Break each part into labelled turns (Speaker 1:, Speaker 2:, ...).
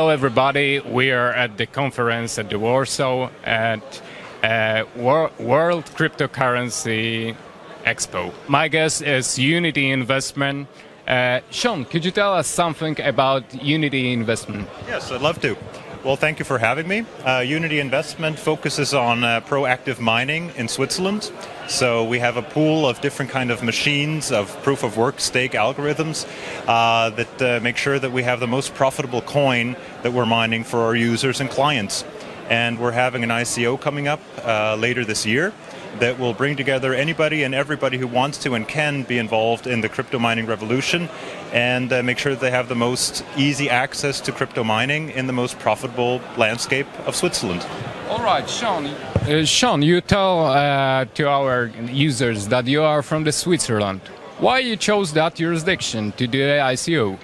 Speaker 1: Hello, everybody. We are at the conference at the Warsaw at World Cryptocurrency Expo. My guest is Unity Investment. Sean, could you tell us something about Unity Investment?
Speaker 2: Yes, I'd love to. Well, thank you for having me. Unity Investment focuses on proactive mining in Switzerland. So we have a pool of different kind of machines of proof-of-work stake algorithms that make sure that we have the most profitable coin that we're mining for our users and clients. And we're having an ICO coming up later this year that will bring together anybody and everybody who wants to and can be involved in the crypto mining revolution and make sure that they have the most easy access to crypto mining in the most profitable landscape of Switzerland.
Speaker 1: All right, Sean. Sean, you tell to our users that you are from the Switzerland. Why you chose that jurisdiction to do the ICO?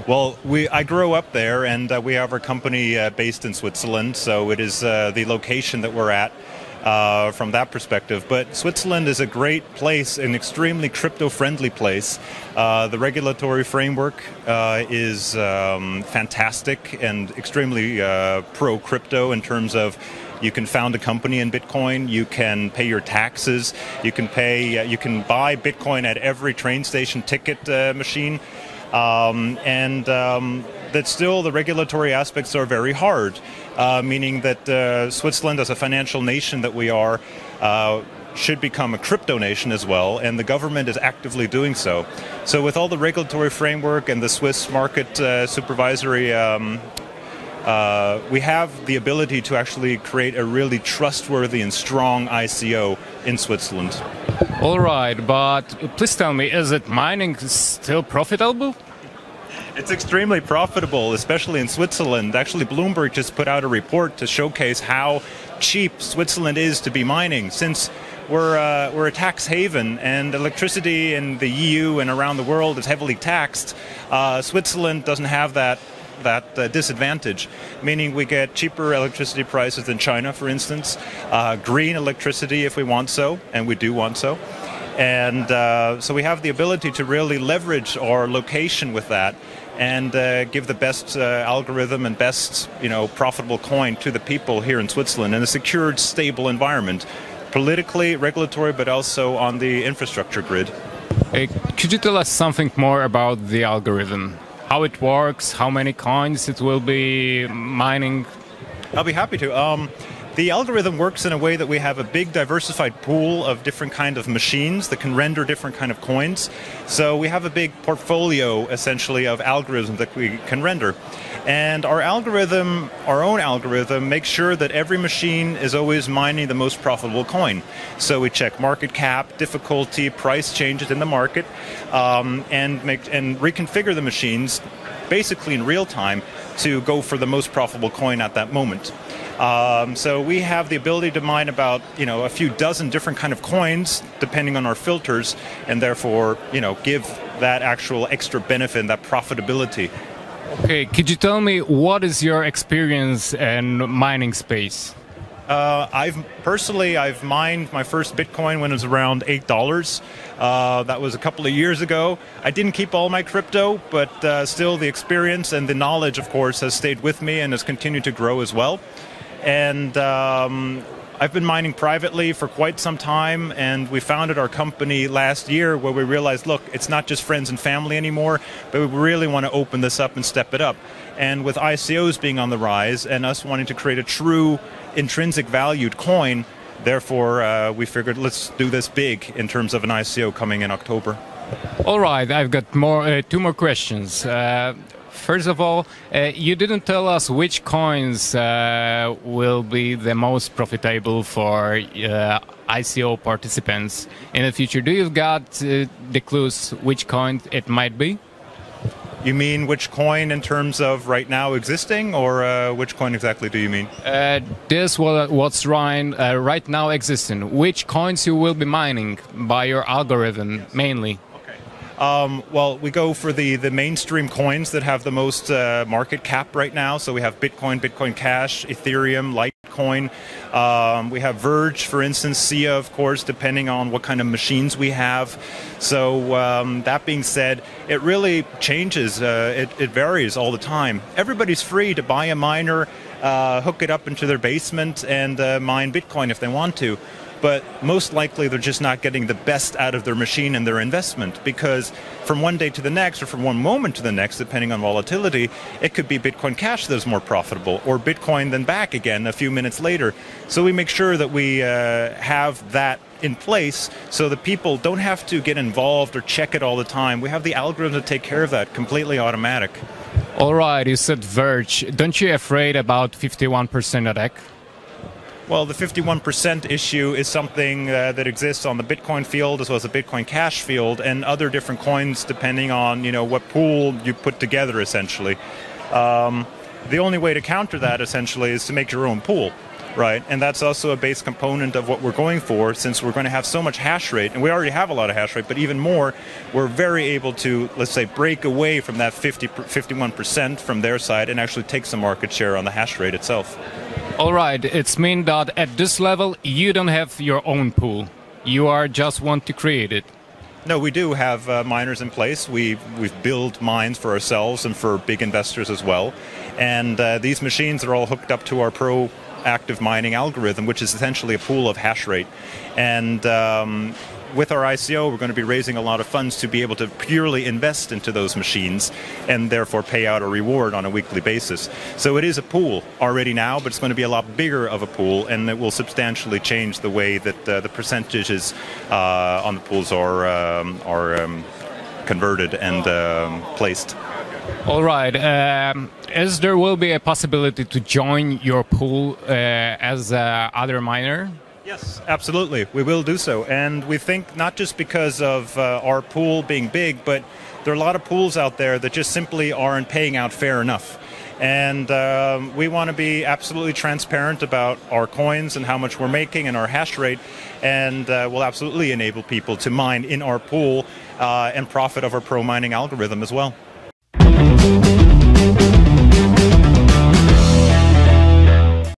Speaker 2: Well, I grew up there, and we have our company based in Switzerland, so it is the location that we're at from that perspective. But Switzerland is a great place, an extremely crypto-friendly place. The regulatory framework is fantastic and extremely pro-crypto in terms of you can found a company in Bitcoin, you can pay your taxes, you can buy Bitcoin at every train station ticket machine. That still the regulatory aspects are very hard, meaning that Switzerland, as a financial nation that we are, should become a crypto nation as well, and the government is actively doing so. So with all the regulatory framework and the Swiss market supervisory, we have the ability to actually create a really trustworthy and strong ICO in Switzerland.
Speaker 1: All right, but please tell me, is it mining still profitable?
Speaker 2: It's extremely profitable, especially in Switzerland. Actually, Bloomberg just put out a report to showcase how cheap Switzerland is to be mining. Since we're a tax haven and electricity in the EU and around the world is heavily taxed, Switzerland doesn't have that disadvantage, meaning we get cheaper electricity prices than China, for instance, green electricity if we want so, and we do want so. And so we have the ability to really leverage our location with that and give the best algorithm and best, profitable coin to the people here in Switzerland in a secured, stable environment, politically, regulatory, but also on the infrastructure grid.
Speaker 1: Could you tell us something more about the algorithm? How it works, how many coins it will be mining?
Speaker 2: I'll be happy to. The algorithm works in a way that we have a big diversified pool of different kind of machines that can render different kind of coins. So we have a big portfolio, essentially, of algorithms that we can render. And our own algorithm, makes sure that every machine is always mining the most profitable coin. So we check market cap, difficulty, price changes in the market, and reconfigure the machines basically in real time to go for the most profitable coin at that moment. So we have the ability to mine about, a few dozen different kind of coins, depending on our filters, and therefore, give that actual extra benefit and that profitability.
Speaker 1: Okay, could you tell me what is your experience in mining space?
Speaker 2: I've mined my first Bitcoin when it was around $8. That was a couple of years ago. I didn't keep all my crypto, but still the experience and the knowledge, of course, has stayed with me and has continued to grow as well. And I've been mining privately for quite some time, and we founded our company last year where we realized, look, it's not just friends and family anymore, but we really want to open this up and step it up. And with ICOs being on the rise and us wanting to create a true intrinsic valued coin, therefore we figured let's do this big in terms of an ICO coming in October.
Speaker 1: All right, I've got two more questions. First of all, you didn't tell us which coins will be the most profitable for ICO participants in the future. Do you got the clues which coin it might be?
Speaker 2: You mean which coin in terms of right now existing, or which coin exactly do you mean?
Speaker 1: What's right now existing. Which coins you will be mining by your algorithm mainly?
Speaker 2: Well, we go for the mainstream coins that have the most market cap right now. So we have Bitcoin, Bitcoin Cash, Ethereum, Litecoin. We have Verge, for instance, SIA, of course, depending on what kind of machines we have. So that being said, it really changes. It varies all the time. Everybody's free to buy a miner, hook it up into their basement, and mine Bitcoin if they want to. But most likely they're just not getting the best out of their machine and their investment, because from one day to the next, or from one moment to the next, depending on volatility, it could be Bitcoin Cash that's more profitable, or Bitcoin then back again a few minutes later. So we make sure that we have that in place so that people don't have to get involved or check it all the time. We have the algorithm to take care of that, completely automatic.
Speaker 1: All right, you said Verge. Don't you afraid about 51% attack?
Speaker 2: Well, the 51% issue is something that exists on the Bitcoin field as well as the Bitcoin Cash field and other different coins depending on, what pool you put together, essentially. The only way to counter that, essentially, is to make your own pool, right? And that's also a base component of what we're going for, since we're going to have so much hash rate, and we already have a lot of hash rate, but even more, we're very able to, let's say, break away from that 51% from their side and actually take some market share on the hash rate itself.
Speaker 1: All right, it's mean that at this level you don't have your own pool. You are just want to create it.
Speaker 2: No, we do have miners in place. We've built mines for ourselves and for big investors as well. And these machines are all hooked up to our proactive mining algorithm, which is essentially a pool of hash rate. And with our ICO, we're going to be raising a lot of funds to be able to purely invest into those machines and therefore pay out a reward on a weekly basis. So it is a pool already now, but it's going to be a lot bigger of a pool, and it will substantially change the way that the percentages on the pools are converted and placed.
Speaker 1: All right. As there will be a possibility to join your pool as other miner?
Speaker 2: Yes, absolutely. We will do so. And we think not just because of our pool being big, but there are a lot of pools out there that just simply aren't paying out fair enough. And we want to be absolutely transparent about our coins and how much we're making and our hash rate. And we'll absolutely enable people to mine in our pool and profit of our pro mining algorithm as well.